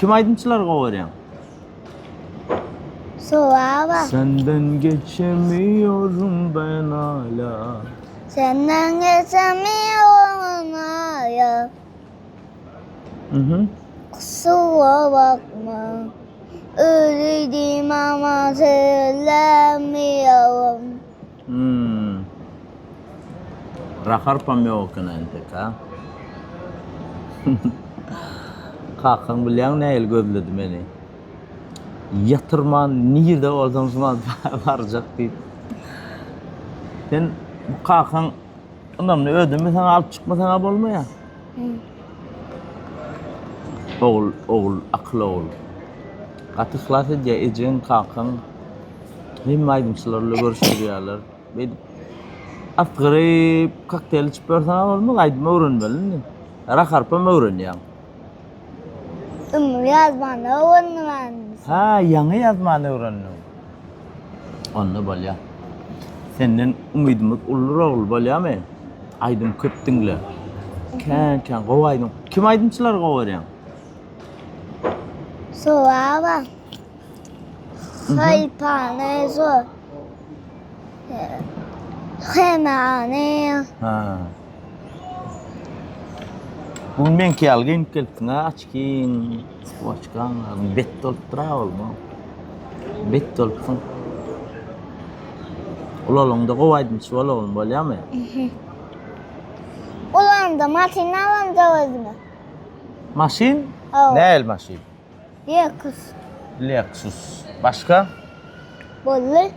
Kim aydınçılarga gowarýan? Soğaba. Senden geçemiyorum ben hala. Senden geçemiyorum hala. Hı. Kusura bakma. Öyleydim ama söylemiyorum. Raharpam ýokyn entek ha. Kakan bilýän näil gözledi meni. Yatırman nirde olsam şuna barjak diýip. Sen bu kakan ondan ödümi sen alıp çıkmasan bolmaýar. Oğul, akıllı oğul. Katı hlas edýän kakan hem aydınçylarla görüşýärler. Ben afgryp kokteyl içip bersen bolmaly, aydym öwrenmeli. Raharpam öwrenýär. Yazmanı öğrenmem. Ha, ýaňy ýazmany öwrendim. Onu bolýar. Senden umydymyz ulur oğul bolýarmy? Aydym köp diňle. Kän gowaýdym. Kim aydynçylar gowarýan? Soğaba. Haypane so. Hemane. Ha. Bu men kelgin açkin, açkan, bet dolupdyra bolma. Bet dolupsyn. Ulalongda gowaýdym şolagyn bolýarmy? Ulan da maşin alınca özüme. Maşin? Evet. Näil maşin? Yakız. Lexus. Başka? Böyle